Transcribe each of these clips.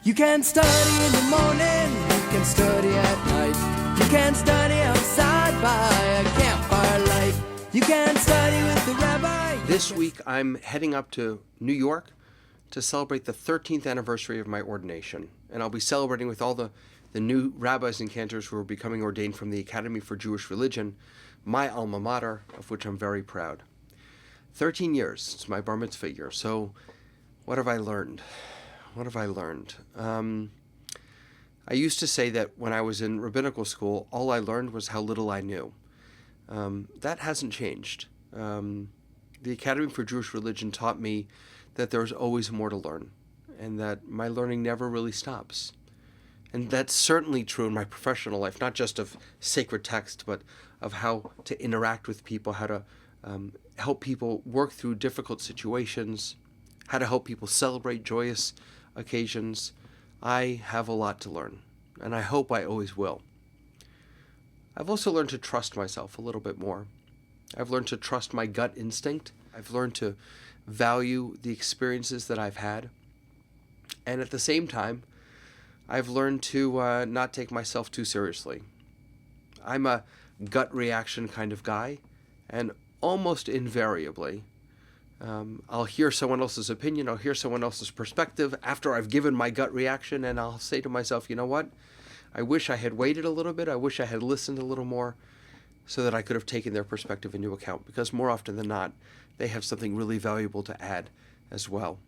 You can study in the morning, you can study at night. You can study outside by a campfire light. You can study with the rabbi. This week I'm heading up to New York to celebrate the 13th anniversary of my ordination. And I'll be celebrating with all the new rabbis and cantors who are becoming ordained from the Academy for Jewish Religion, my alma mater, of which I'm very proud. 13 years, it's my bar mitzvah year. So what have I learned? I used to say that when I was in rabbinical school, all I learned was how little I knew. That hasn't changed. The Academy for Jewish Religion taught me that there's always more to learn, and that my learning never really stops. And that's certainly true in my professional life, not just of sacred text, but of how to interact with people, how to help people work through difficult situations, how to help people celebrate joyous occasions. I have a lot to learn, and I hope I always will. I've also learned to trust myself a little bit more. I've learned to trust my gut instinct. I've learned to value the experiences that I've had. And at the same time, I've learned to not take myself too seriously. I'm a gut reaction kind of guy, and almost invariably, I'll hear someone else's opinion, I'll hear someone else's perspective after I've given my gut reaction, and I'll say to myself, you know what? I wish I had waited a little bit. I wish I had listened a little more so that I could have taken their perspective into account, because more often than not, they have something really valuable to add as well.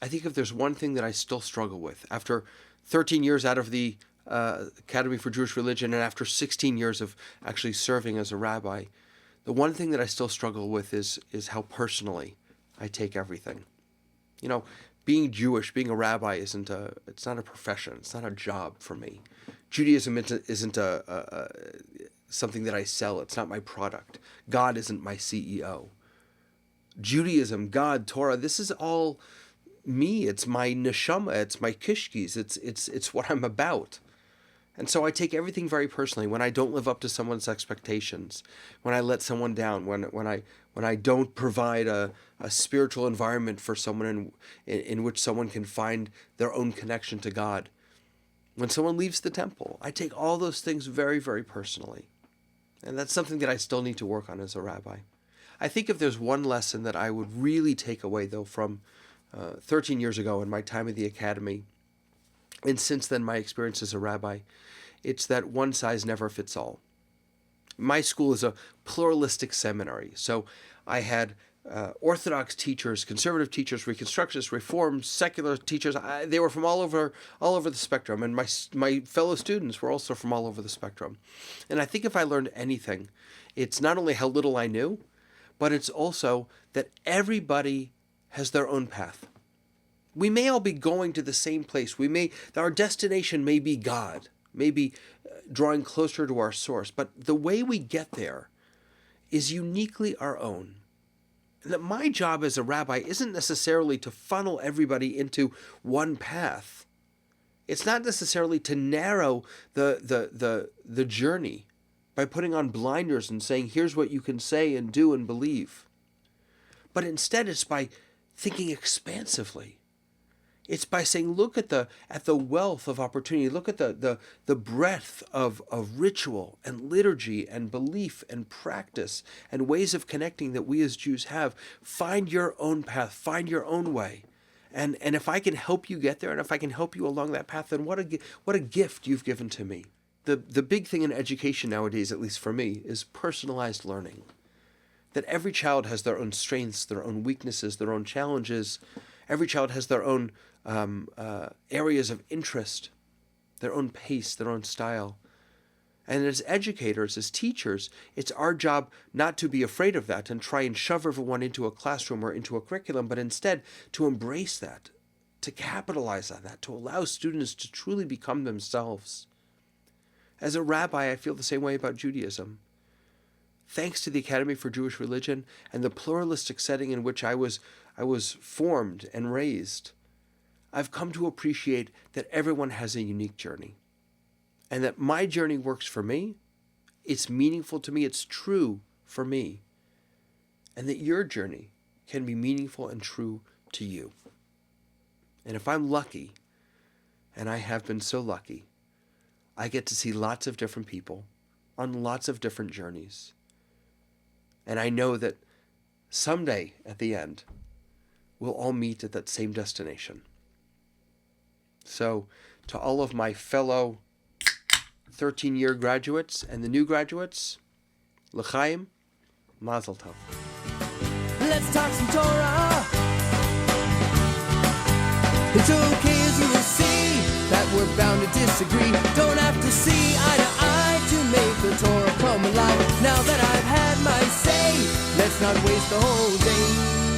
I think if there's one thing that I still struggle with, after 13 years out of the Academy for Jewish Religion and after 16 years of actually serving as a rabbi, the one thing that I still struggle with is how personally I take everything. You know, being Jewish, being a rabbi it's not a profession, it's not a job for me. Judaism isn't something that I sell, it's not my product. God isn't my CEO. Judaism, God, Torah, this is all me. It's my neshama, it's my kishkis, it's what I'm about. And so I take everything very personally when I don't live up to someone's expectations, when I let someone down, when I don't provide a spiritual environment for someone in which someone can find their own connection to God. When someone leaves the temple, I take all those things very, very personally. And that's something that I still need to work on as a rabbi. I think if there's one lesson that I would really take away, though, from 13 years ago in my time at the academy, and since then my experience as a rabbi, it's that one size never fits all. My school is a pluralistic seminary, so I had Orthodox teachers, conservative teachers, Reconstructionists, Reform, secular teachers. They were from all over the spectrum, and my fellow students were also from all over the spectrum. And I think if I learned anything, it's not only how little I knew, but it's also that everybody has their own path. We may all be going to the same place. Our destination may be God, may be drawing closer to our source, but the way we get there is uniquely our own. And that my job as a rabbi isn't necessarily to funnel everybody into one path. It's not necessarily to narrow the journey by putting on blinders and saying, here's what you can say and do and believe. But instead, it's by thinking expansively. It's by saying, look at the wealth of opportunity. Look at the breadth of ritual and liturgy and belief and practice and ways of connecting that we as Jews have. Find your own path. Find your own way. And if I can help you get there, and if I can help you along that path, then what a gift you've given to me. The big thing in education nowadays, at least for me, is personalized learning. That every child has their own strengths, their own weaknesses, their own challenges. Every child has their own areas of interest, their own pace, their own style. And as educators, as teachers, it's our job not to be afraid of that and try and shove everyone into a classroom or into a curriculum, but instead to embrace that, to capitalize on that, to allow students to truly become themselves. As a rabbi, I feel the same way about Judaism. Thanks to the Academy for Jewish Religion and the pluralistic setting in which I was formed and raised, I've come to appreciate that everyone has a unique journey, and that my journey works for me, it's meaningful to me, it's true for me, and that your journey can be meaningful and true to you. And if I'm lucky, and I have been so lucky. I get to see lots of different people on lots of different journeys. And I know that someday at the end, we'll all meet at that same destination. So to all of my fellow 13-year graduates and the new graduates, L'chaim, Mazel Tov. Let's talk some Torah. It's okay, as you will see, that we're bound to disagree. Don't have to see eye to eye to make the Torah come alive. Now that I've had my say, let's not waste the whole day.